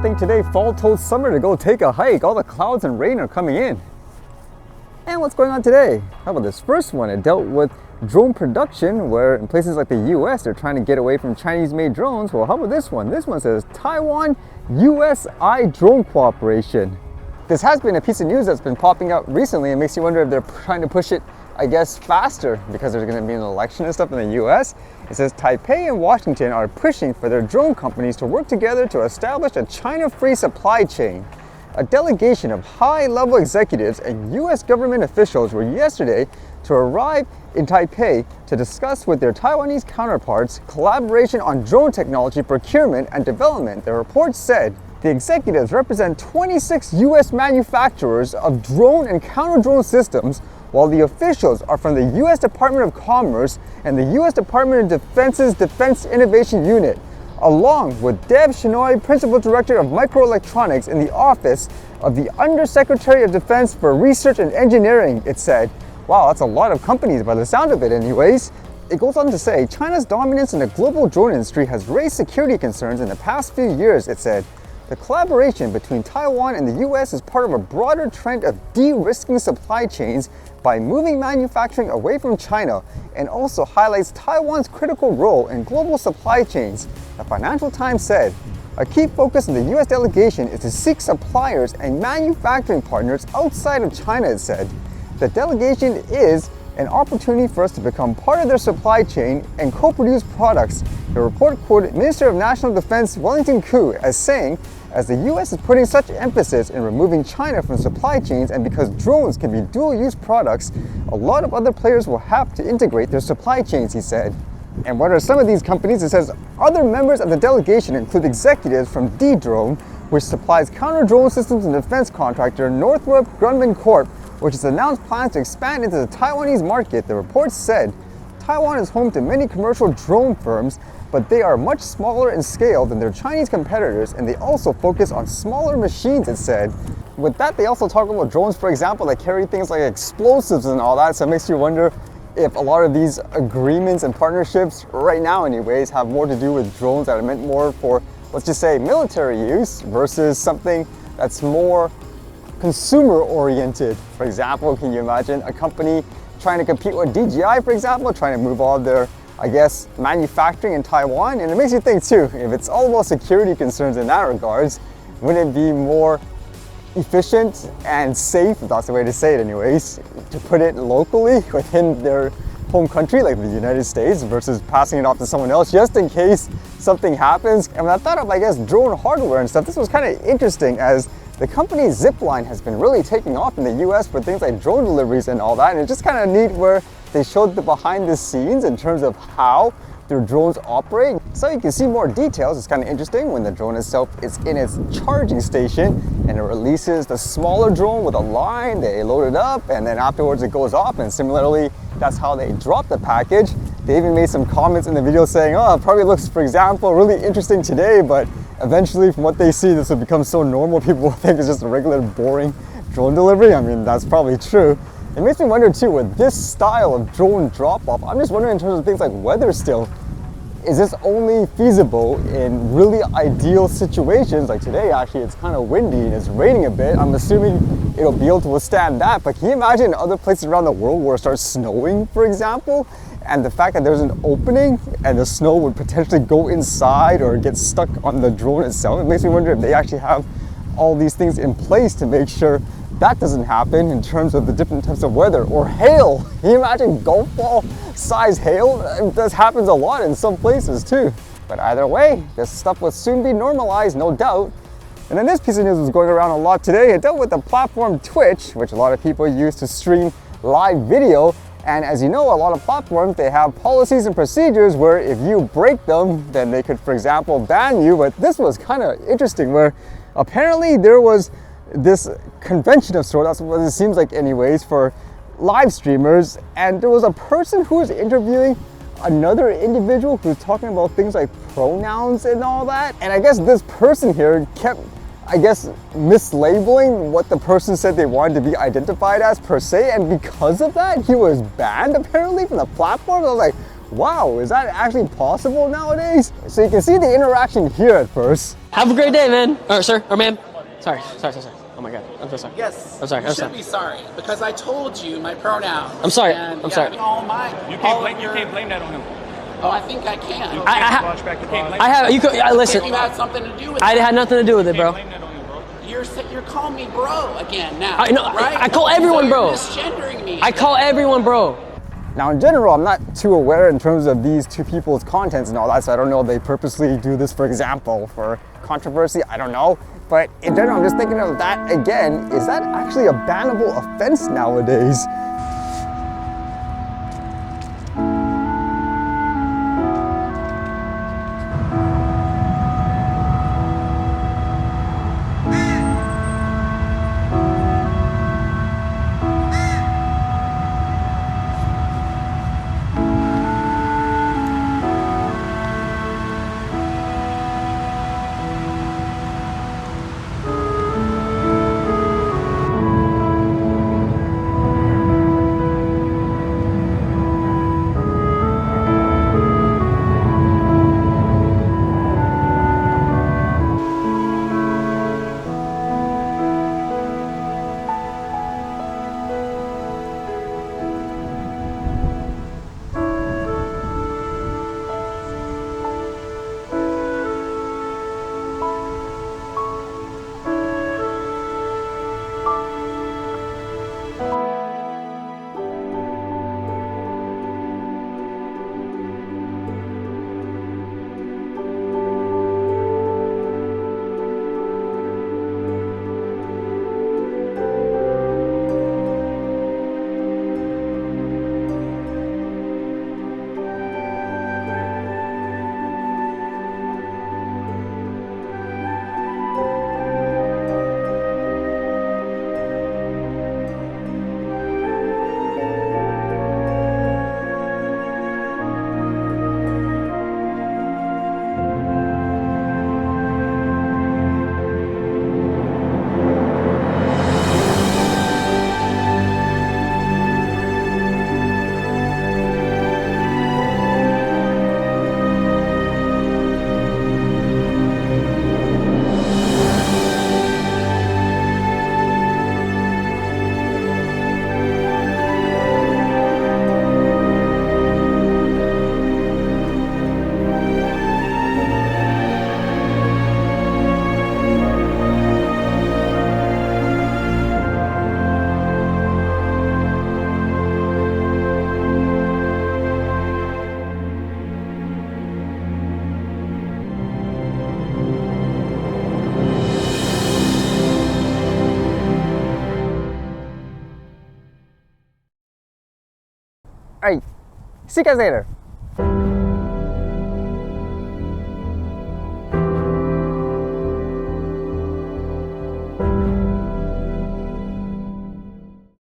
think today fall told summer to go take a hike. All the clouds and rain are coming in. And what's going on today? How about this first one? It dealt with drone production, where in places like the US, they're trying to get away from Chinese-made drones. Well, how about this one? This one says Taiwan US-I drone cooperation. This has been a piece of news that's been popping up recently. It makes you wonder if they're trying to push it, I guess, faster because there's going to be an election and stuff in the US. It says Taipei and Washington are pushing for their drone companies to work together to establish a China-free supply chain. A delegation of high-level executives and US government officials were yesterday to arrive in Taipei to discuss with their Taiwanese counterparts collaboration on drone technology procurement and development. The report said the executives represent 26 US manufacturers of drone and counter-drone systems, while the officials are from the US Department of Commerce and the US Department of Defense's Defense Innovation Unit, along with Deb Shenoy, Principal Director of Microelectronics in the Office of the Undersecretary of Defense for Research and Engineering, it said. Wow, that's a lot of companies by the sound of it anyways. It goes on to say, China's dominance in the global drone industry has raised security concerns in the past few years, it said. The collaboration between Taiwan and the US is part of a broader trend of de-risking supply chains by moving manufacturing away from China, and also highlights Taiwan's critical role in global supply chains. The Financial Times said, a key focus of the US delegation is to seek suppliers and manufacturing partners outside of China, it said. The delegation is an opportunity for us to become part of their supply chain and co-produce products. The report quoted Minister of National Defense Wellington Koo as saying, as the US is putting such emphasis in removing China from supply chains, and because drones can be dual-use products, a lot of other players will have to integrate their supply chains, he said. And what are some of these companies? It says other members of the delegation include executives from D-Drone, which supplies counter-drone systems and defense contractor Northrop Grumman Corp, which has announced plans to expand into the Taiwanese market. The report said Taiwan is home to many commercial drone firms, but they are much smaller in scale than their Chinese competitors, and they also focus on smaller machines, it said. With that, they also talk about drones, for example, that carry things like explosives and all that, so it makes you wonder if a lot of these agreements and partnerships, right now anyways, have more to do with drones that are meant more for, let's just say, military use versus something that's more consumer-oriented. For example, can you imagine a company trying to compete with DJI, for example, trying to move all their, I guess, manufacturing in Taiwan? And it makes you think too, if it's all about security concerns in that regards, wouldn't it be more efficient and safe, if that's the way to say it anyways, to put it locally within their home country, like the United States, versus passing it off to someone else just in case something happens? And when I thought of, I guess, drone hardware and stuff, this was kind of interesting, as the company Zipline has been really taking off in the US for things like drone deliveries and all that, and it's just kind of neat where they showed the behind the scenes in terms of how their drones operate. So you can see more details. It's kind of interesting when the drone itself is in its charging station and it releases the smaller drone with a line, they load it up, and then afterwards it goes off, and similarly, that's how they drop the package. They even made some comments in the video saying, oh, it probably looks, for example, really interesting today, but eventually, from what they see, this will become so normal, people will think it's just a regular, boring drone delivery. I mean, that's probably true. It makes me wonder too, with this style of drone drop-off, I'm just wondering in terms of things like weather still, is this only feasible in really ideal situations? Like today, actually, it's kind of windy and it's raining a bit. I'm assuming it'll be able to withstand that, but can you imagine other places around the world where it starts snowing, for example? And the fact that there's an opening and the snow would potentially go inside or get stuck on the drone itself. It makes me wonder if they actually have all these things in place to make sure that doesn't happen in terms of the different types of weather. Or hail. Can you imagine golf ball size hail? This happens a lot in some places too. But either way, this stuff will soon be normalized, no doubt. And then this piece of news was going around a lot today. It dealt with the platform Twitch, which a lot of people use to stream live video. And as you know, a lot of platforms, they have policies and procedures where if you break them, then they could, for example, ban you. But this was kind of interesting, where apparently there was this convention of sorts, that's what it seems like anyways, for live streamers. And there was a person who was interviewing another individual who was talking about things like pronouns and all that. And I guess this person here kept, I guess, mislabeling what the person said they wanted to be identified as per se, and because of that, he was banned apparently from the platform. I was like, Wow, is that actually possible nowadays? So you can see the interaction here at first. Have a great day, man. Or sir, or ma'am. Sorry. Oh my god, I'm so sorry. Yes. I'm sorry. You should be sorry because I told you my pronouns. I'm sorry. And, I'm sorry. You can't blame that on him. Oh, I think I can. Listen. You had something to do with it. I had nothing to do with it, bro. You're calling me bro again now. I know. Right? I call everyone so bro. You're misgendering me. I call everyone bro. Now in general, I'm not too aware in terms of these two people's contents and all that, so I don't know if they purposely do this, for example, for controversy, I don't know. But in general, I'm just thinking of that again, is that actually a bannable offense nowadays? All right, see you guys later.